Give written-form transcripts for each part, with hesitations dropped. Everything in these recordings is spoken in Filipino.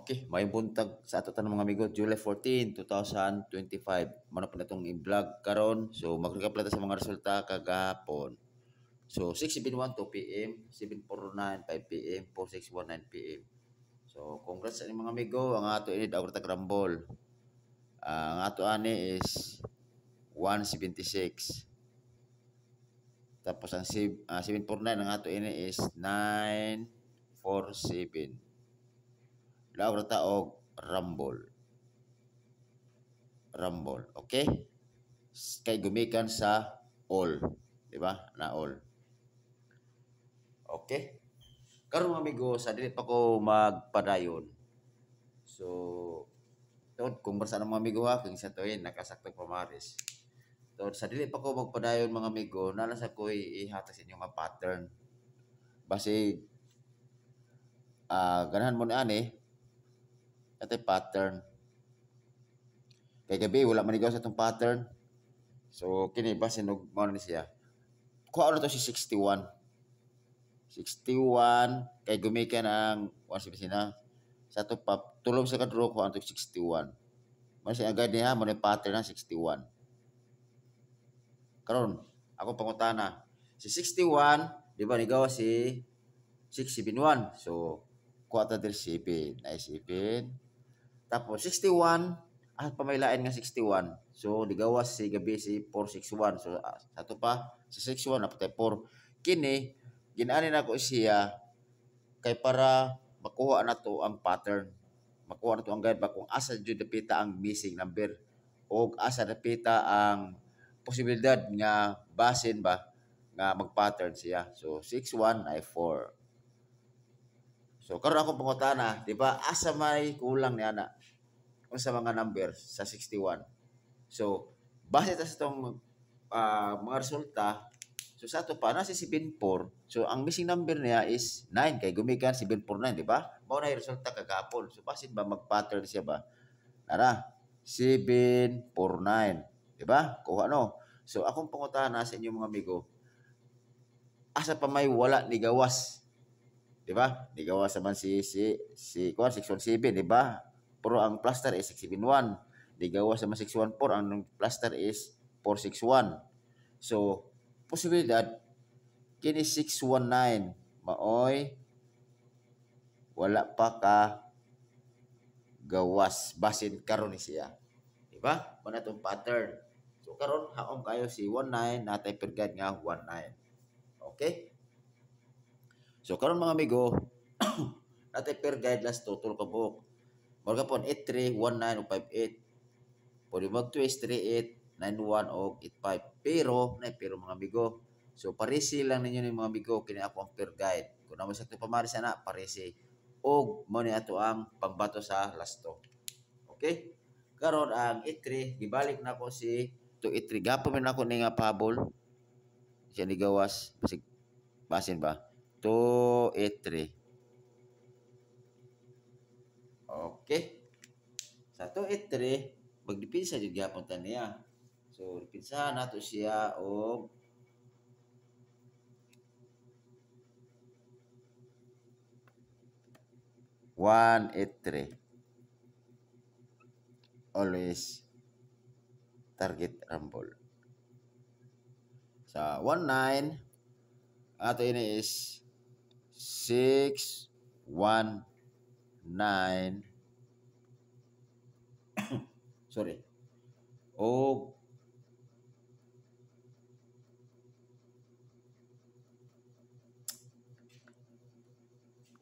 Okay, may buntag sa ato tanong mga amigo, July 14, 2025. Mano pa na itong i-vlog karon. So, mag-recap lang ta sa mga resulta kagahapon. So, 6:71, 2 p.m., 7:49, 5 p.m., 4:61, 9 p.m. So, congrats sa inyong mga amigo. Ang ato ini daw ta Rumble. Ang ato ani is 176. Tapos ang 749 ang ato ini is 947. Laura ta og Rumble. Rumble, okay? Kay gumikan sa all, di ba? Na all. Okay? Karon mga amigo, sa dili pa ko magpadayon. So, tod kung basta ng mga amigo ha, kung sa toy nakasakto pa Maris. Tod sa dili pa ko magpadayon mga amigo, nala sa ko ihatag sa inyo nga pattern. Basi ganahan mo ni ani ate pattern. Kay gabi wala manigaw sa tong pattern. So kini basin og mao ni siya. Kuha na to si 61. 61 kay gumikan ang once na sa to pa tulong sa kadro ko ang 61. Mas agad niya mo ni pattern na 61. Karon ako pangutana si 61 di ba nigaw si 671. So kuha ta del 7 ay 7. Tapos 61 pamailain nga 61. So digawas si gabi si 461. So sa to pa si 61 napatay 4. Kini ginani na ko siya kay para makuha na to ang pattern. Makuha na to ang guide ba kung asa jud dapita ang missing number o asa dapita ang posibilidad nga basin ba nga mag-pattern siya. So 61 ay 4. So karon ako pangutana, di ba? Asa may kulang ni ana sa mga number sa 61. So base ta sa tong mga resulta. So sa ato pa na si 74. So ang missing number niya is 9 kay gumikan 749, di ba? Mao na resulta kagapon. So basin ba mag-pattern siya ba? Nara 749, di ba? Kuha no. So akong pangutana sa inyo mga amigo, asa pa may wala ni gawas? Di ba? Ni gawas naman si 617, di ba? Pero ang cluster is 671. Di gawas naman 614, ang cluster is 461. So posibilidad kini 619 maoy wala pa ka gawas basin karon ni siya, di ba? Mo na tong pattern. So karon haom kayo si 19 natay per guide nga 19. Okay? So karon mga amigo natay per guide last total ka buok. Morga pon 83 19 o 58. Pwede mag twist 38 91 o 85. Pero mga amigo, so parisi lang ninyo ni mga amigo kini ako ang per guide. Kung naman sakto pamari sana parisi og mo ni ato ang pangbato sa lasto. Okay? Karon ang itri gibalik na ko si to itri gapon man ako ni nga pabol. Siya ni gawas basig basin ba? To itri. Okay? Sa to itri magdipinsa jud gyapon ta niya. So dipinsa nato siya og 183. Always target rumble. Sa 19 ato ini is 619 sorry. O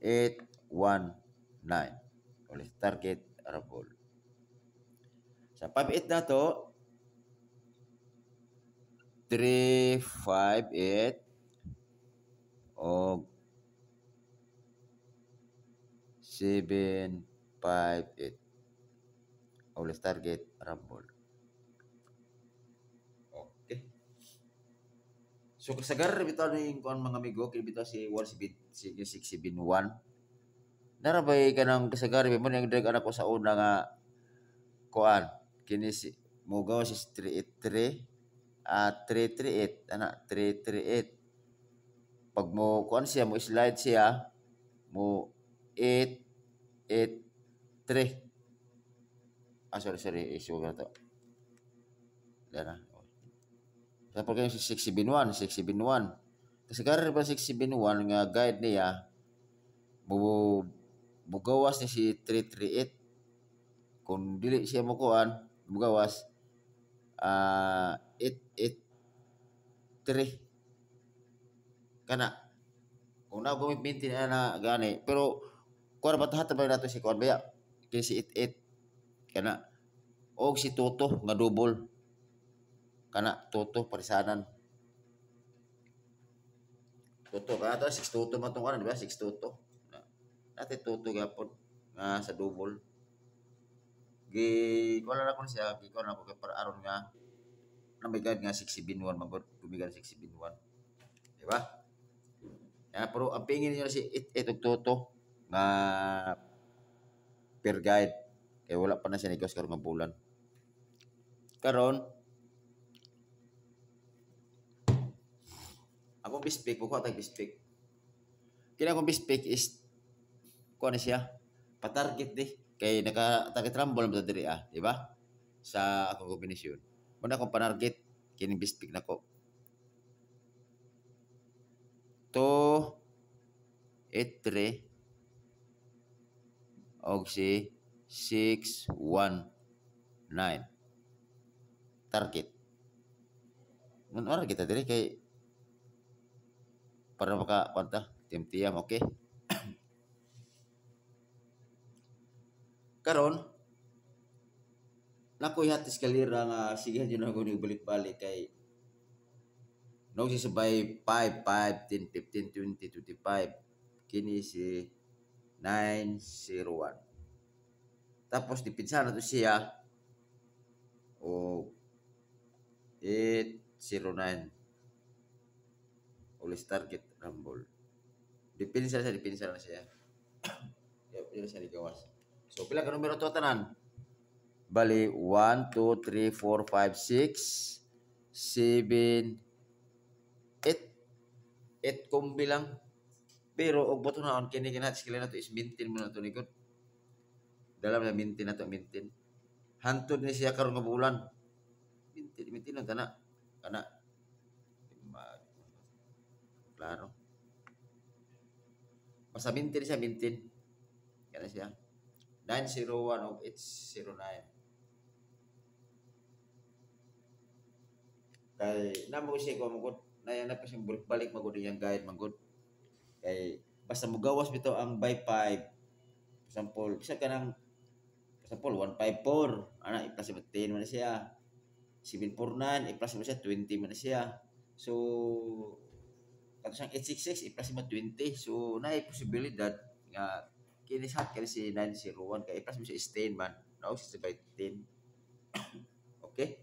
819. Ulit target rumble. Sa 58 na to 358 o 758. Ulit target rumble. Okay. So kasagar bitaw ni kuan mga amigo kini bitaw si 671. Narabay ka ng kasagar mo nang drag anak ko sa una nga kuan kini si mugaw si 383 338 ana 338 pag mo kuan siya mo slide siya mo 8 3. Sorry, issue na to. Dara. Sa pagkain si 671. Kasi karon ba 671 nga guide niya bu bugawas ni si 338. Kung dili siya mo kuan, bugawas 883 kana. Kung na gumimintin na gani, pero kuan ba tahat ba nato si kuan baya? Kay si 88 kana. Og si Toto nga double. Kana Toto parisanan. Toto ka to 6 Toto matong ano, di ba? 6 Toto. Nate Toto gapon nga sa double. Kuan na ko siya, kuan na ko kay para aron nga namigad nga 671 magod, tumigad 671. Di ba? Pero ang pingin niyo si itong Toto nga per guide kay wala pa na siya negosyo karon nga bulan. Karon akong bispik, kuha tayong bispik. Kina akong bispik is kuha na siya, patarget di. Kay naka-target rumble mo diri di ba? Sa akong kombinasyon. Muna akong panarget, kining bispik na ko. 2, 8, 3, og si 6, 1, 9. Target. Ano kita diri kay para maka kwanta tiam-tiam, okay? Karon nakoy hatis kalira nga sige yun ako ni balik-balik kay no si sabay 5, 5, 10, 15, 20, 25. Kini si 901. Tapos dipinsa na to siya o 809. Ulis target rumble. Dipinsa na siya. Yun siya ligawas. So pila ka numero to tanan? Bali 1, 2, 3, 4, 5, 6, 7, 8 kombi lang. Pero og boto na on kini kinahatis kila na to is maintain mo na to nikod. Dalam na maintain na to, maintain. Hantod ni siya karon nga bulan. Maintain na kana. Klaro. Basta maintain siya, maintain. Kana siya. 901 o 809. Kay namo siya ko magud na pa siyang balik magud yang guide magud. Kay basta mugawas bitaw ang by 5. Example, bisa ka nang example 154 ana i-plus 10 man siya. 749 i-plus mo siya 20 man siya. So kato siyang 866 i-plus mo 20. So naay posibilidad nga kini sa kini si 901 kay i-plus mo siya 10 man. Now siya by 10. Okay?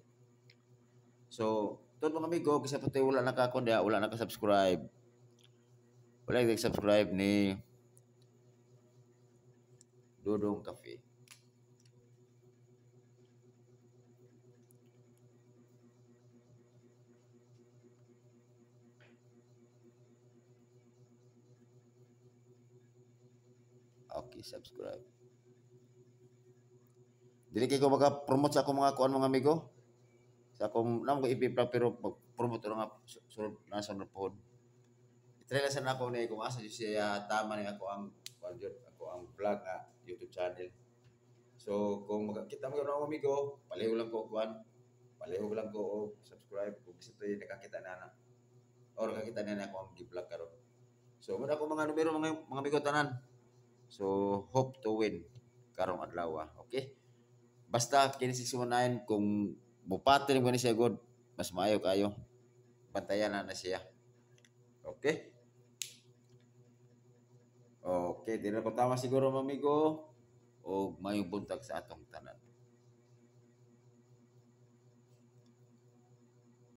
So, todo mga amigo, kasi po tayo wala nakakonda, wala nakasubscribe. Wala nag-subscribe ni Dodong Cafe. Okay, subscribe. Dili kay ko maka-promote sa akong mga kuan mga amigo. Sa akong namo ko ipi-vlog pero promote ra nga sunod na sa phone. I-try lang sa nako ni kung asa siya tama ni ako ang vlog na YouTube channel. So kung makakita mo mga amigo, paliho lang ko kuan. Paliho lang ko og subscribe kung gusto tayo nakakita na or nakakita na ako ang gi-vlog karon. So muna ko mga numero mga amigo tanan. So hope to win karong adlaw, okay? Basta kini 619 kung bupati mo ni siya god, mas maayo kayo. Bantayan na siya. Okay? Okay, di na ko tama siguro mga amigo o mayong buntag sa atong tanan.